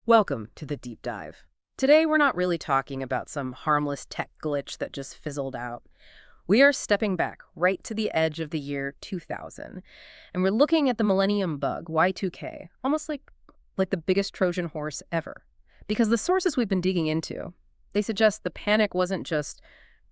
Welcome to the deep dive. Today, we're not really talking about some harmless tech glitch that just fizzled out. We are stepping back right to the edge of the year 2000, and we're looking at the Millennium Bug, Y2K, almost like the biggest Trojan horse ever. Because the sources we've been digging into, they suggest the panic wasn't just,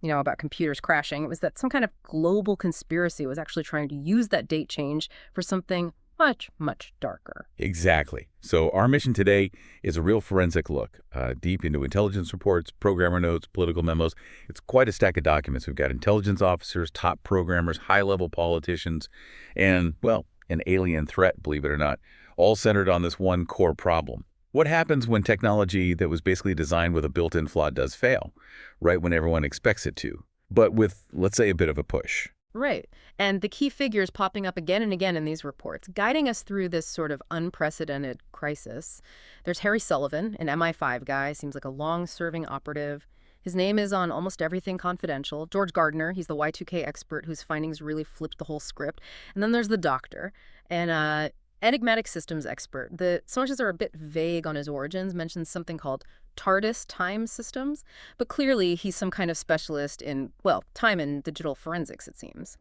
about computers crashing. It was that some kind of global conspiracy was actually trying to use that date change for something much, much darker. Exactly. So our mission today is a real forensic look, deep into intelligence reports, programmer notes, political memos. It's quite a stack of documents. We've got intelligence officers, top programmers, high-level politicians, and, well, an alien threat, believe it or not, all centered on this one core problem. What happens when technology that was basically designed with a built-in flaw does fail, right when everyone expects it to, but with, let's say, a bit of a push? Right. And the key figures popping up again and again in these reports, guiding us through this sort of unprecedented crisis. There's Harry Sullivan, an MI5 guy, seems like a long-serving operative. His name is on almost everything confidential. George Gardner, he's the Y2K expert whose findings really flipped the whole script. And then there's the doctor, an enigmatic systems expert. The sources are a bit vague on his origins, mentions something called TARDIS time systems, but clearly he's some kind of specialist in, well, time and digital forensics, it seems.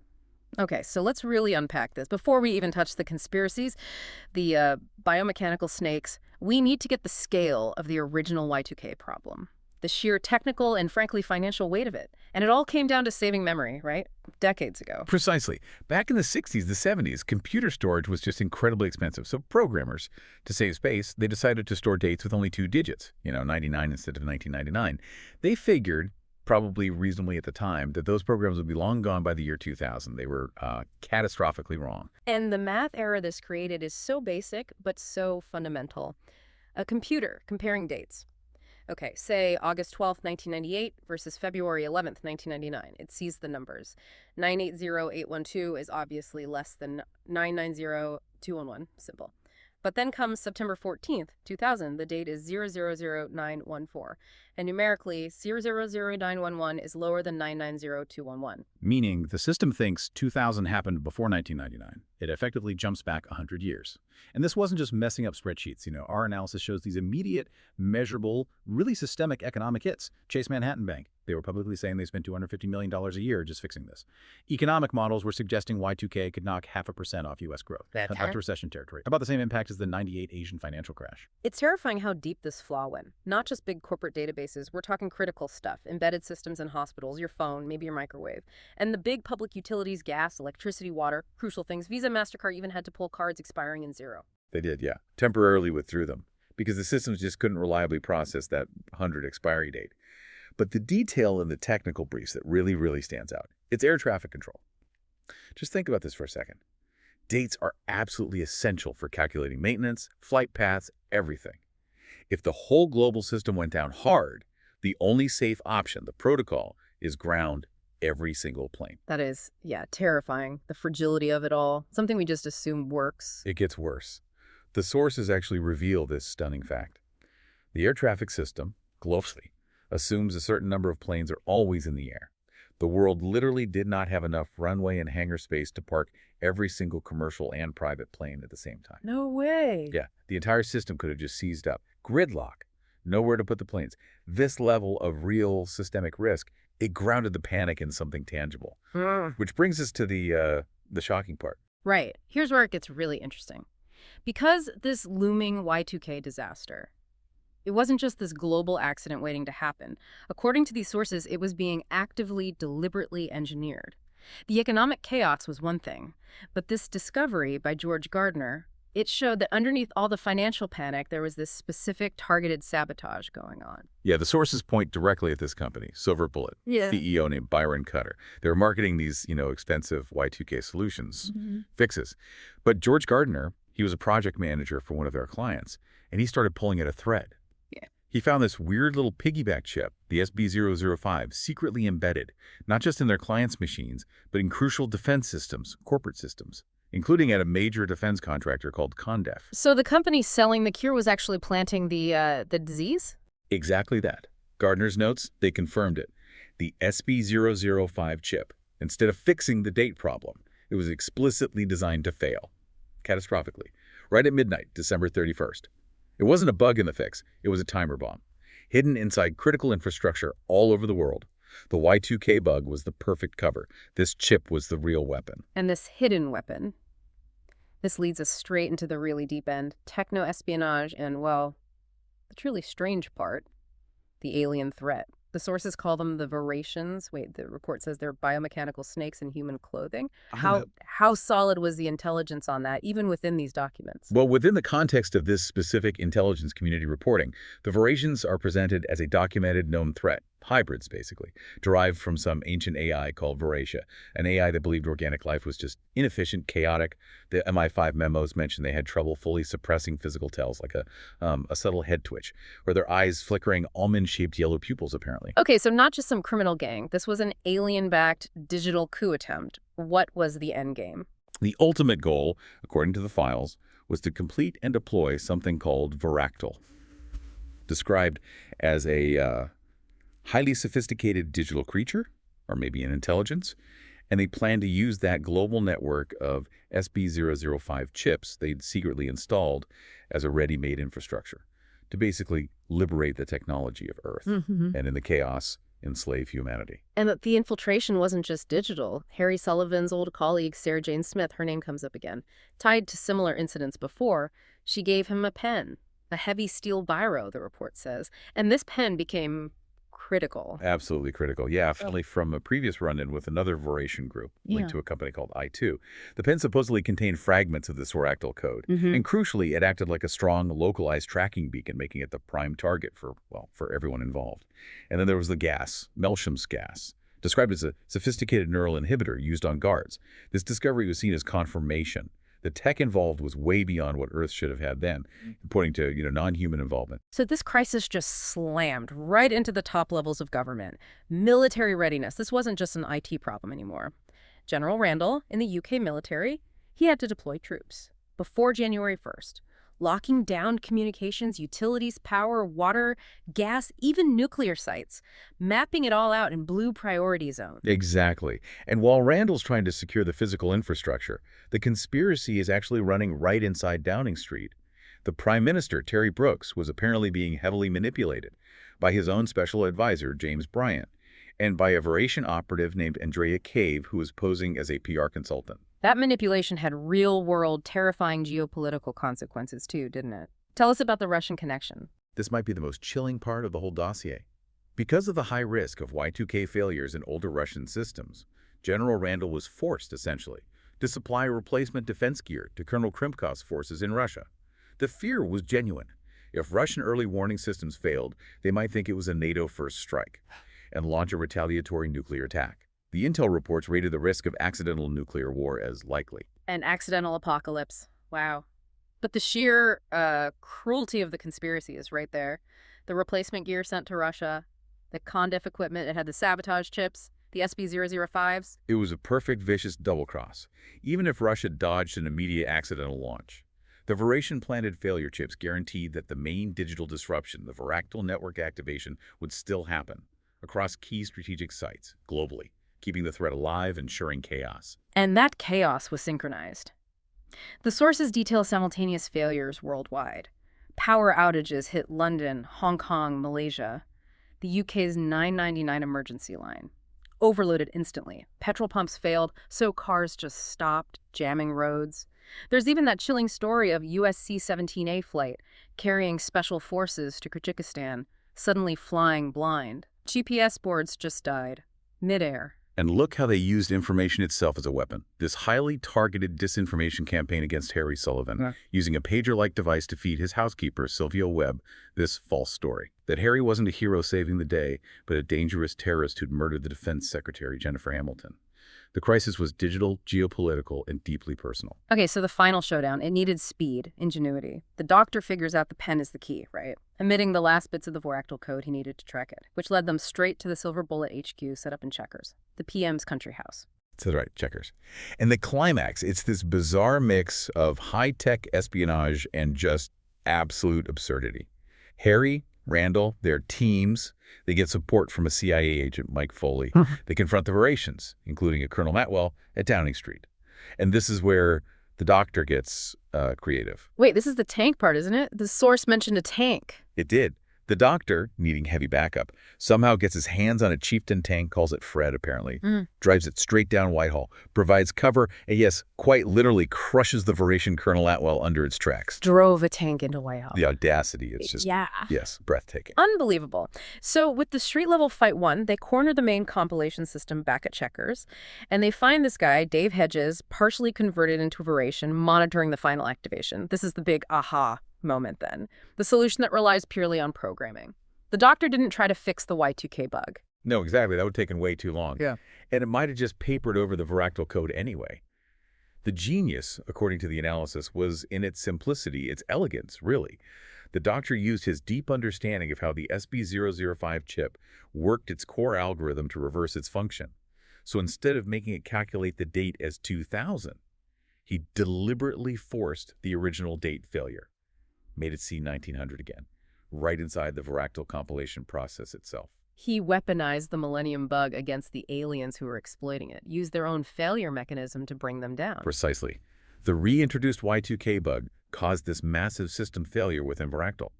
Okay, so let's really unpack this. Before we even touch the conspiracies, the biomechanical snakes, we need to get the scale of the original Y2K problem, the sheer technical and frankly financial weight of it. And it all came down to saving memory, right? Decades ago. Precisely. Back in the 60s, the 70s, computer storage was just incredibly expensive. So programmers, to save space, they decided to store dates with only 2 digits, 99 instead of 1999. They figured, probably reasonably at the time, that those programs would be long gone by the year 2000. They were catastrophically wrong. And the math error this created is so basic, but so fundamental. A computer comparing dates. Okay, say August 12th, 1998 versus February 11th, 1999. It sees the numbers. 980,812 is obviously less than 990,211. Simple. But then comes September 14th, 2000. The date is 000914. And numerically, 000911 is lower than 990,211. Meaning the system thinks 2000 happened before 1999. It effectively jumps back 100 years. And this wasn't just messing up spreadsheets. Our analysis shows these immediate, measurable, really systemic economic hits. Chase Manhattan Bank. They were publicly saying they spent $250 million a year just fixing this. Economic models were suggesting Y2K could knock 0.5% off U.S. growth. That's up to recession territory. About the same impact as the '98 Asian financial crash. It's terrifying how deep this flaw went. Not just big corporate databases. We're talking critical stuff. Embedded systems in hospitals, your phone, maybe your microwave. And the big public utilities, gas, electricity, water, crucial things. Visa, MasterCard even had to pull cards expiring in 0. They did, yeah. Temporarily withdrew them because the systems just couldn't reliably process that 100 expiry date. But the detail in the technical briefs that really stands out, it's air traffic control. Just think about this for a second. Dates are absolutely essential for calculating maintenance, flight paths, everything. If the whole global system went down hard, the only safe option, the protocol, is ground every single plane. That is, terrifying. The fragility of it all. Something we just assume works. It gets worse. The sources actually reveal this stunning fact. The air traffic system, globally, assumes a certain number of planes are always in the air. The world literally did not have enough runway and hangar space to park every single commercial and private plane at the same time. No way. Yeah, the entire system could have just seized up. Gridlock. Nowhere to put the planes. This level of real systemic risk, it grounded the panic in something tangible. Which brings us to the shocking part. Right. Here's where it gets really interesting. Because this looming Y2K disaster, it wasn't just this global accident waiting to happen. According to these sources, it was being actively, deliberately engineered. The economic chaos was one thing, but this discovery by George Gardner, it showed that underneath all the financial panic, there was this specific targeted sabotage going on. Yeah, the sources point directly at this company, Silver Bullet, CEO named Byron Cutter. They were marketing these, expensive Y2K solutions, fixes. But George Gardner, he was a project manager for one of their clients, and he started pulling at a thread. He found this weird little piggyback chip, the SB005, secretly embedded, not just in their clients' machines, but in crucial defense systems, corporate systems, including at a major defense contractor called Condef. So the company selling the cure was actually planting the disease? Exactly that. Gardner's notes, they confirmed it. The SB005 chip, instead of fixing the date problem, it was explicitly designed to fail, catastrophically, right at midnight, December 31st. It wasn't a bug in the fix. It was a timer bomb, hidden inside critical infrastructure all over the world. The Y2K bug was the perfect cover. This chip was the real weapon. And this hidden weapon, this leads us straight into the really deep end, techno-espionage and, well, the truly strange part, the alien threat. The sources call them the Voracians. Wait, the report says they're biomechanical snakes in human clothing. How solid was the intelligence on that, even within these documents? Well, within the context of this specific intelligence community reporting, the Voracians are presented as a documented known threat, hybrids basically, derived from some ancient AI called Voracia, an AI that believed organic life was just inefficient, chaotic. The MI5 memos mentioned they had trouble fully suppressing physical tells, like a subtle head twitch, or their eyes flickering almond-shaped yellow pupils, apparently. Okay, so not just some criminal gang. This was an alien-backed digital coup attempt. What was the end game? The ultimate goal, according to the files, was to complete and deploy something called Voractal, described as a highly sophisticated digital creature, or maybe an intelligence, and they planned to use that global network of SB005 chips they'd secretly installed as a ready-made infrastructure to basically liberate the technology of Earth and in the chaos enslave humanity. And that the infiltration wasn't just digital. Harry Sullivan's old colleague, Sarah Jane Smith, her name comes up again. Tied to similar incidents before, she gave him a pen, a heavy steel biro, the report says. And this pen became critical. Absolutely critical. Yeah, finally from a previous run-in with another Voracian group linked to a company called Y2. The pen supposedly contained fragments of this Voractal code. And crucially, it acted like a strong, localized tracking beacon, making it the prime target for, well, for everyone involved. And then there was the gas, Melcham's gas, described as a sophisticated neural inhibitor used on guards. This discovery was seen as confirmation. The tech involved was way beyond what Earth should have had then, pointing to, non-human involvement. So this crisis just slammed right into the top levels of government. Military readiness. This wasn't just an IT problem anymore. General Randall, in the UK military, he had to deploy troops before January 1st, locking down communications, utilities, power, water, gas, even nuclear sites, mapping it all out in blue priority zones. Exactly. And while Randall's trying to secure the physical infrastructure, the conspiracy is actually running right inside Downing Street. The Prime Minister, Terry Brooks, was apparently being heavily manipulated by his own special advisor, James Bryant, and by a Voracian operative named Andrea Cave, who was posing as a PR consultant. That manipulation had real-world, terrifying geopolitical consequences too, didn't it? Tell us about the Russian connection. This might be the most chilling part of the whole dossier. Because of the high risk of Y2K failures in older Russian systems, General Randall was forced, essentially, to supply replacement defense gear to Colonel Krimkov's forces in Russia. The fear was genuine. If Russian early warning systems failed, they might think it was a NATO first strike and launch a retaliatory nuclear attack. The intel reports rated the risk of accidental nuclear war as likely. An accidental apocalypse. Wow. But the sheer cruelty of the conspiracy is right there. The replacement gear sent to Russia, the Condiff equipment, it had the sabotage chips, the SB005s. It was a perfect vicious double-cross, even if Russia dodged an immediate accidental launch. The Voracian-planted failure chips guaranteed that the main digital disruption, the Voractal network activation, would still happen across key strategic sites globally, keeping the threat alive, ensuring chaos. And that chaos was synchronized. The sources detail simultaneous failures worldwide. Power outages hit London, Hong Kong, Malaysia. The UK's 999 emergency line overloaded instantly. Petrol pumps failed, so cars just stopped, jamming roads. There's even that chilling story of US C-17A flight carrying special forces to Kyrgyzstan, suddenly flying blind. GPS boards just died, midair. And look how they used information itself as a weapon. This highly targeted disinformation campaign against Harry Sullivan, using a pager-like device to feed his housekeeper, Sylvia Webb, this false story. That Harry wasn't a hero saving the day, but a dangerous terrorist who'd murdered the Defense Secretary, Jennifer Hamilton. The crisis was digital, geopolitical, and deeply personal. Okay, so the final showdown, it needed speed, ingenuity. The doctor figures out the pen is the key, right? Omitting the last bits of the Voractal code he needed to track it, which led them straight to the Silver Bullet HQ set up in Chequers, the PM's country house. That's right, Chequers. And the climax, it's this bizarre mix of high-tech espionage and just absolute absurdity. Harry, Randall, their teams, they get support from a CIA agent, Mike Foley. They confront the Voracians, including a Colonel Matwell, at Downing Street. And this is where the doctor gets creative. Wait, this is the tank part, isn't it? The source mentioned a tank. It did. The Doctor, needing heavy backup, somehow gets his hands on a chieftain tank, calls it Fred apparently, drives it straight down Whitehall, provides cover, and yes, quite literally crushes the Voracian Colonel Atwell under its tracks. Drove a tank into Whitehall. The audacity, it's just, yes, breathtaking. Unbelievable. So with the street-level fight won, they corner the main compilation system back at Checkers, and they find this guy, Dave Hedges, partially converted into a Voracian, monitoring the final activation. This is the big aha moment then. The solution that relies purely on programming. The Doctor didn't try to fix the Y2K bug. No, exactly. That would have taken way too long. Yeah. And it might have just papered over the Voractal code anyway. The genius, according to the analysis, was in its simplicity, its elegance, really. The Doctor used his deep understanding of how the SB005 chip worked its core algorithm to reverse its function. So instead of making it calculate the date as 2000, he deliberately forced the original date failure. Made it see 1900 again, right inside the Voractal compilation process itself. He weaponized the Millennium Bug against the aliens who were exploiting it, used their own failure mechanism to bring them down. Precisely. The reintroduced Y2K bug caused this massive system failure within Voractal.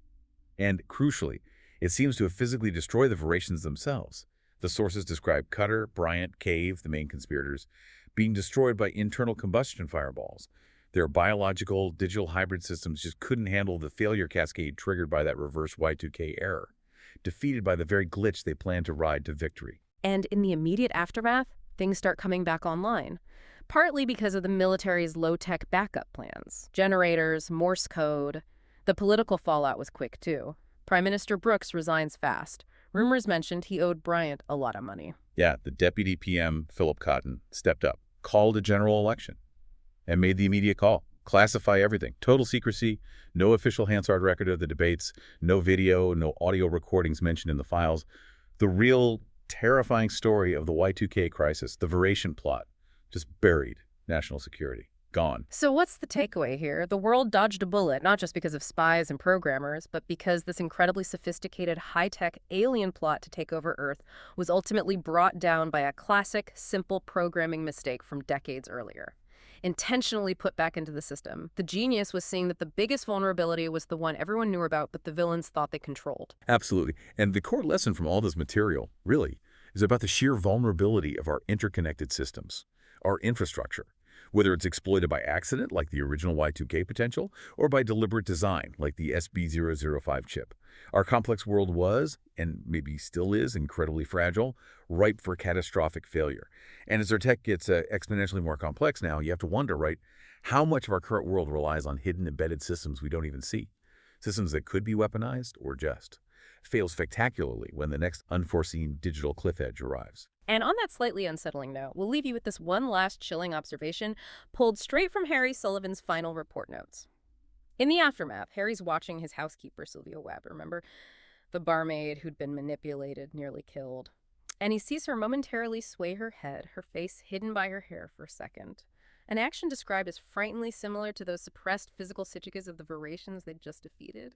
And crucially, it seems to have physically destroyed the Voracians themselves. The sources describe Cutter, Bryant, Cave, the main conspirators, being destroyed by internal combustion fireballs. Their biological, digital hybrid systems just couldn't handle the failure cascade triggered by that reverse Y2K error, defeated by the very glitch they planned to ride to victory. And in the immediate aftermath, things start coming back online, partly because of the military's low-tech backup plans. Generators, Morse code. The political fallout was quick, too. Prime Minister Brooks resigns fast. Rumors mentioned he owed Bryant a lot of money. Yeah, the deputy PM, Philip Cotton, stepped up, called a general election, and made the immediate call. Classify everything. Total secrecy, no official Hansard record of the debates, no video, no audio recordings mentioned in the files. The real terrifying story of the Y2K crisis, the Voracian plot, just buried. National security. Gone. So what's the takeaway here? The world dodged a bullet, not just because of spies and programmers, but because this incredibly sophisticated, high-tech alien plot to take over Earth was ultimately brought down by a classic, simple programming mistake from decades earlier. Intentionally put back into the system. The genius was seeing that the biggest vulnerability was the one everyone knew about, but the villains thought they controlled. Absolutely. And the core lesson from all this material, really, is about the sheer vulnerability of our interconnected systems, our infrastructure, whether it's exploited by accident, like the original Y2K potential, or by deliberate design, like the SB005 chip. Our complex world was, and maybe still is, incredibly fragile, ripe for catastrophic failure. And as our tech gets exponentially more complex now, you have to wonder, right, how much of our current world relies on hidden embedded systems we don't even see? Systems that could be weaponized or just fail spectacularly when the next unforeseen digital cliff edge arrives. And on that slightly unsettling note, we'll leave you with this one last chilling observation pulled straight from Harry Sullivan's final report notes. In the aftermath, Harry's watching his housekeeper, Sylvia Webb, remember? The barmaid who'd been manipulated, nearly killed. And he sees her momentarily sway her head, her face hidden by her hair for a second. An action described as frighteningly similar to those suppressed physical psychics of the Voracians they'd just defeated.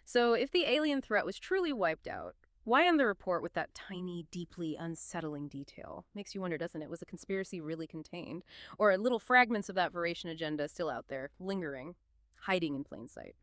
So if the alien threat was truly wiped out, why end the report with that tiny, deeply unsettling detail? Makes you wonder, doesn't it? Was the conspiracy really contained? Or are little fragments of that Voracian agenda still out there, lingering, hiding in plain sight?